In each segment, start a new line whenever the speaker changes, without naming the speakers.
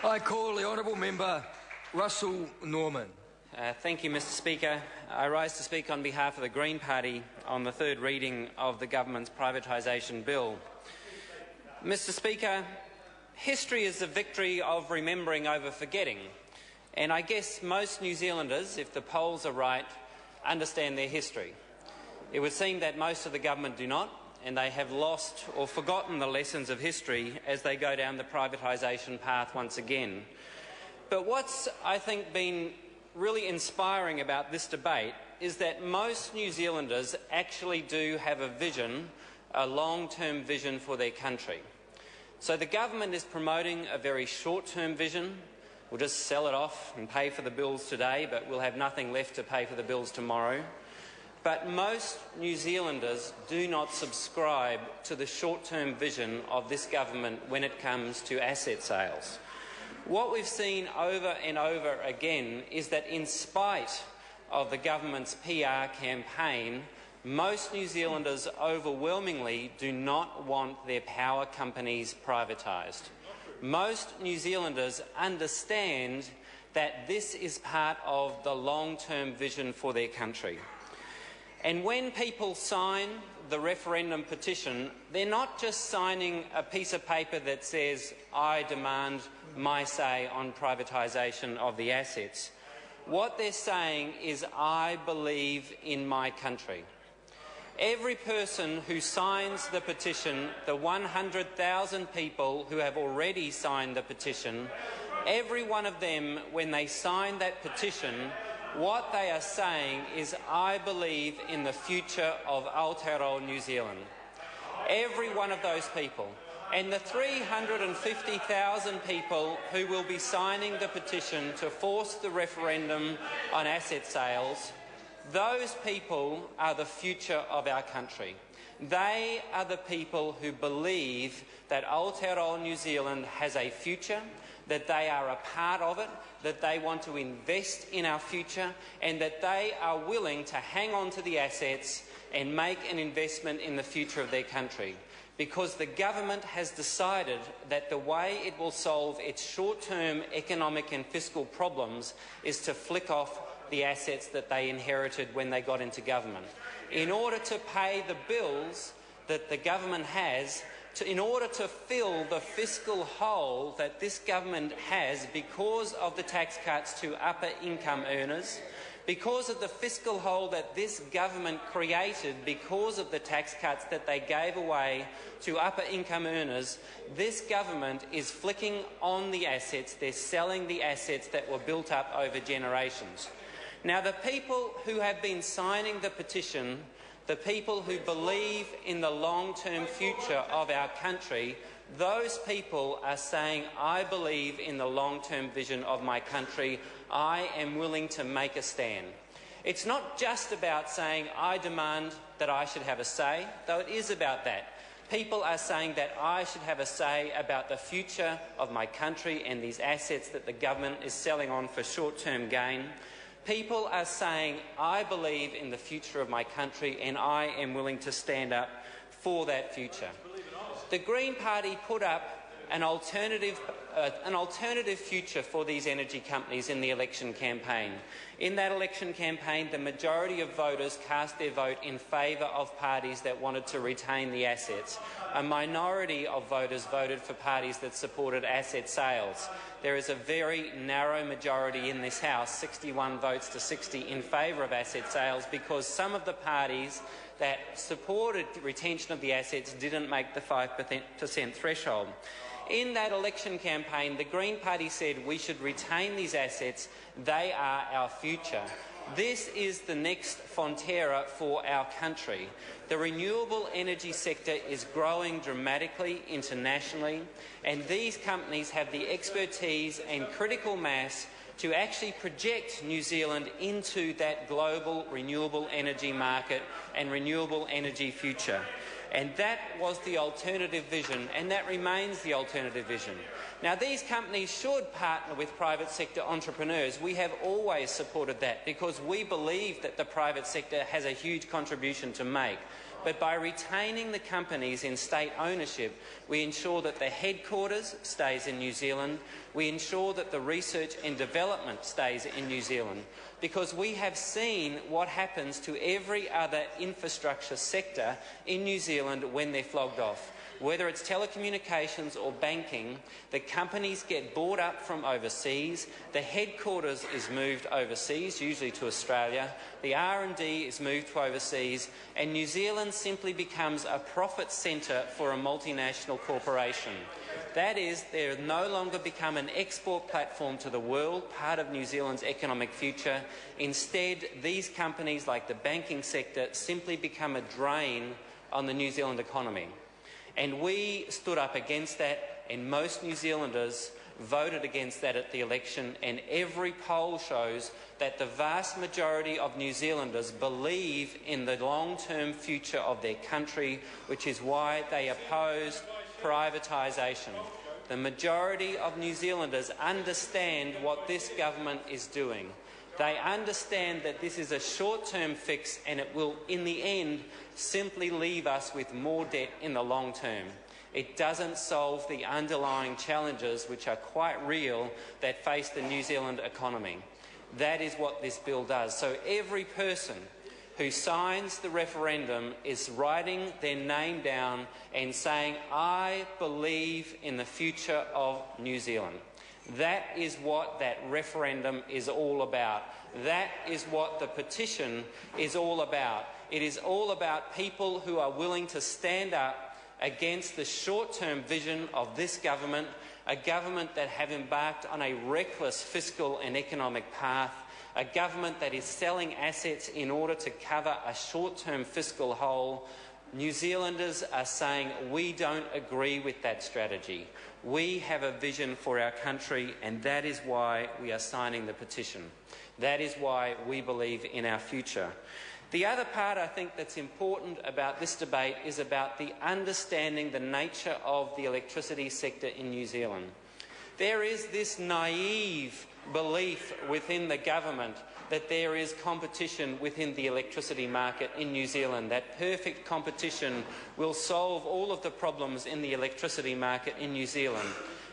I call the honourable member Russell Norman.
Thank you, Mr Speaker. I rise to speak on behalf of the Green Party on the third reading of the government's privatisation bill. Mr Speaker, history is the victory of remembering over forgetting, and I guess most New Zealanders, if the polls are right, understand their history. It would seem that most of the government do not, and they have lost or forgotten the lessons of history as they go down the privatisation path once again. But what's, I think, been really inspiring about this debate is that most New Zealanders actually do have a vision, a long-term vision for their country. So the government is promoting a very short-term vision. We'll just sell it off and pay for the bills today, but we'll have nothing left to pay for the bills tomorrow. But most New Zealanders do not subscribe to the short-term vision of this government when it comes to asset sales. What we've seen over and over again is that in spite of the government's PR campaign, most New Zealanders overwhelmingly do not want their power companies privatised. Most New Zealanders understand that this is part of the long-term vision for their country. And when people sign the referendum petition, they're not just signing a piece of paper that says, "I demand my say on privatisation of the assets." What they're saying is, "I believe in my country." Every person who signs the petition, the 100,000 people who have already signed the petition, every one of them, when they sign that petition, what they are saying is, "I believe in the future of Aotearoa New Zealand." Every one of those people. And the 350,000 people who will be signing the petition to force the referendum on asset sales, those people are the future of our country. They are the people who believe that Aotearoa New Zealand has a future, that they are a part of it, that they want to invest in our future, and that they are willing to hang on to the assets and make an investment in the future of their country. Because the government has decided that the way it will solve its short-term economic and fiscal problems is to flick off the assets that they inherited when they got into government. In order to pay the bills that the government has, in order to fill the fiscal hole that this government has because of the tax cuts to upper income earners, because of the fiscal hole that this government created because of the tax cuts that they gave away to upper income earners, this government is flicking on the assets. They're selling the assets that were built up over generations. Now, the people who have been signing the petition, the people who believe in the long-term future of our country, those people are saying, "I believe in the long-term vision of my country. I am willing to make a stand." It's not just about saying, "I demand that I should have a say," though it is about that. People are saying that I should have a say about the future of my country and these assets that the government is selling on for short-term gain. People are saying, "I believe in the future of my country and I am willing to stand up for that future." The Green Party put up an alternative future for these energy companies in the election campaign. In that election campaign, the majority of voters cast their vote in favour of parties that wanted to retain the assets. A minority of voters voted for parties that supported asset sales. There is a very narrow majority in this House, 61 votes to 60, in favour of asset sales because some of the parties that supported retention of the assets didn't make the 5% threshold. In that election campaign, the Green Party said we should retain these assets. They are our future. This is the next Fonterra for our country. The renewable energy sector is growing dramatically internationally, and these companies have the expertise and critical mass to actually project New Zealand into that global renewable energy market and renewable energy future. And that was the alternative vision, and that remains the alternative vision. Now, these companies should partner with private sector entrepreneurs. We have always supported that because we believe that the private sector has a huge contribution to make. But by retaining the companies in state ownership, we ensure that the headquarters stays in New Zealand. We ensure that the research and development stays in New Zealand, because we have seen what happens to every other infrastructure sector in New Zealand when they're flogged off. Whether it's telecommunications or banking, the companies get bought up from overseas, the headquarters is moved overseas, usually to Australia, the R&D is moved to overseas, and New Zealand simply becomes a profit centre for a multinational corporation. That is, they no longer become an export platform to the world, part of New Zealand's economic future. Instead, these companies, like the banking sector, simply become a drain on the New Zealand economy. And we stood up against that, and most New Zealanders voted against that at the election, and every poll shows that the vast majority of New Zealanders believe in the long-term future of their country, which is why they opposed privatisation. The majority of New Zealanders understand what this government is doing. They understand that this is a short-term fix and it will, in the end, simply leave us with more debt in the long term. It doesn't solve the underlying challenges, which are quite real, that face the New Zealand economy. That is what this bill does. So every person who signs the referendum is writing their name down and saying, "I believe in the future of New Zealand." That is what that referendum is all about. That is what the petition is all about. It is all about people who are willing to stand up against the short-term vision of this government, a government that have embarked on a reckless fiscal and economic path, a government that is selling assets in order to cover a short-term fiscal hole. New Zealanders are saying, we don't agree with that strategy. We have a vision for our country, and that is why we are signing the petition. That is why we believe in our future. The other part I think that's important about this debate is about the understanding the nature of the electricity sector in New Zealand. There is this naive belief within the government that there is competition within the electricity market in New Zealand, that perfect competition will solve all of the problems in the electricity market in New Zealand.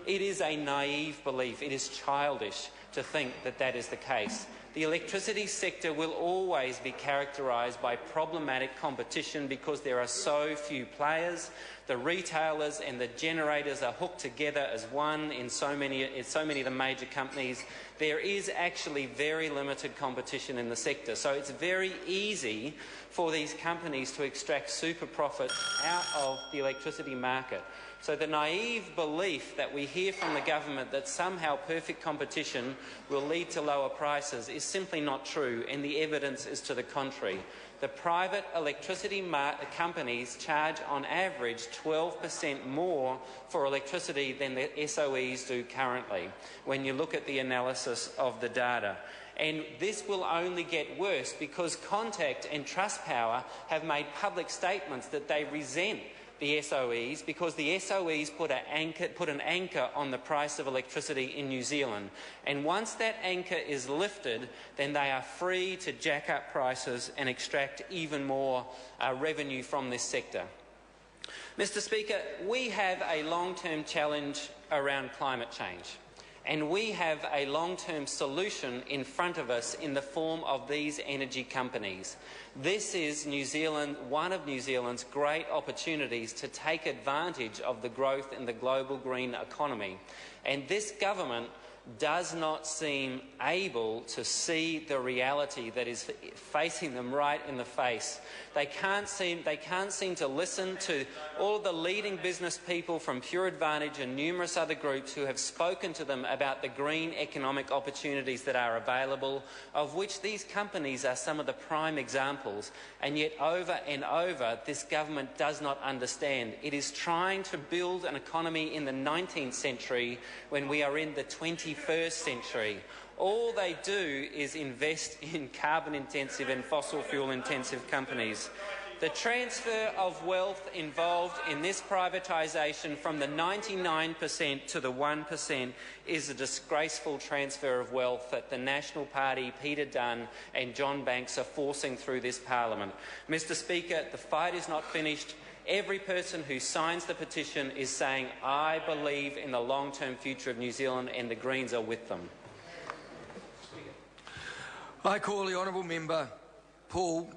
It is a naive belief. It is childish to think that that is the case. The electricity sector will always be characterised by problematic competition because there are so few players. The retailers and the generators are hooked together as one in so many of the major companies. There is actually very limited competition in the sector, so it's very easy for these companies to extract super profits out of the electricity market. So the naive belief that we hear from the government that somehow perfect competition will lead to lower prices is simply not true, and the evidence is to the contrary. The private electricity companies charge on average 12% more for electricity than the SOEs do currently, when you look at the analysis of the data. And this will only get worse because Contact and Trustpower have made public statements that they resent the SOEs because the SOEs put an anchor on the price of electricity in New Zealand. And once that anchor is lifted, then they are free to jack up prices and extract even more revenue from this sector. Mr. Speaker, we have a long-term challenge around climate change. And we have a long-term solution in front of us in the form of these energy companies. This is one of New Zealand's great opportunities to take advantage of the growth in the global green economy. And this government does not seem able to see the reality that is facing them right in the face. They can't seem to listen to all the leading business people from Pure Advantage and numerous other groups who have spoken to them about the green economic opportunities that are available, of which these companies are some of the prime examples. And yet over and over, this government does not understand. It is trying to build an economy in the 19th century when we are in the 21st century. All they do is invest in carbon-intensive and fossil fuel-intensive companies. The transfer of wealth involved in this privatisation from the 99% to the 1% is a disgraceful transfer of wealth that the National Party, Peter Dunn and John Banks are forcing through this parliament. Mr Speaker, the fight is not finished. Every person who signs the petition is saying, I believe in the long-term future of New Zealand, and the Greens are with them.
I call the honourable member Paul